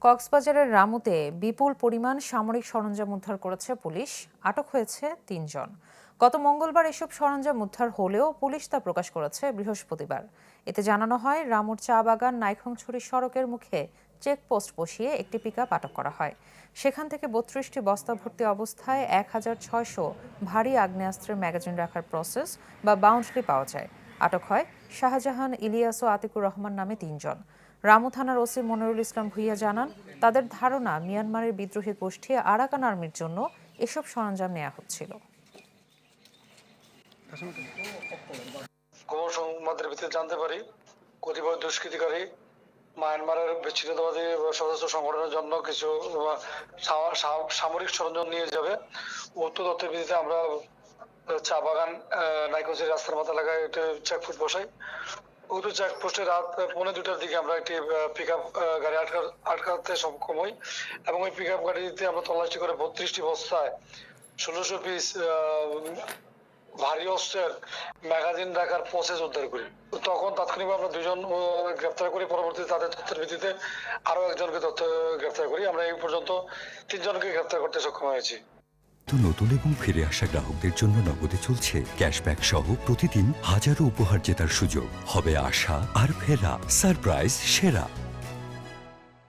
কক্সবাজারের রামুতে বিপুল পরিমাণ সামরিক সরঞ্জাম উদ্ধার করেছে পুলিশ। আটক হয়েছে ৩ জন। গত মঙ্গলবার এসব সরঞ্জাম উদ্ধার হলেও পুলিশ তা প্রকাশ করেছে বৃহস্পতিবার। এতে জানানো হয়, রামুর চা বাগান নাইক্ষ্যংছড়ি সড়কের মুখে চেকপোস্ট বসিয়ে একটি পিকআপ আটক করা হয়। সেখান থেকে ৩২টি বস্তা ভর্তি অবস্থায় ১,৬০০ ভারী আগ্নেয়াস্ত্রের ম্যাগাজিন রাখার প্রসেস বা বাউন্ডারি পাওয়া যায়। আটক হয় শাহজাহান, ইলিয়াস ও আতিকুর রহমান নামে ৩ জন। রামু থানার ওসি মনিরুল ইসলাম ভূঁইয়া জানান, তাদের ধারণা মিয়ানমারের বিদ্রোহী গোষ্ঠী আরাকান আর্মির জন্য এসব সরঞ্জাম নেওয়া হচ্ছিল। গোপন সংবাদের ভিত্তিতে জানতে পারি, কতিপয় দুষ্কৃতিকারী মায়ানমারের বিচ্ছিন্নতাবাদী সদস্য সংগঠনের জন্য কিছু সামরিক সরঞ্জাম নিয়ে যাবে। উক্ত তথ্যের ভিত্তিতে আমরা চা বাগান নাইক্ষ্যংছড়ি রাস্তার মাথা এলাকায় একটি চেকপোস্ট বসাই। উক্ত চেকপোস্টে রাত ১:৩০টার দিকে আমরা একটি পিকআপ গাড়ি আটকাতে সক্ষম হই এবং ওই পিকআপ গাড়িতে আমরা তল্লাশি করে ৩২টি বস্তায় ১৬০০ পিস ভারী অস্ত্রের ম্যাগাজিন রাখার প্রসেস উদ্ধার করি। তখন তাৎক্ষণিকভাবে আমরা ২ জন গ্রেপ্তার করি। পরবর্তীতে তাদের তথ্যের ভিত্তিতে আরো একজনকে গ্রেপ্তার করি। আমরা এই পর্যন্ত ৩ জনকে গ্রেপ্তার করতে সক্ষম হয়েছি। নতুন এবং ফিরে আসা গ্রাহকদের জন্য নগদে চলছে ক্যাশব্যাক সহ প্রতিদিন হাজারো উপহার জেতার সুযোগ। হবে আশা আর ফেরা, সারপ্রাইজ সেরা।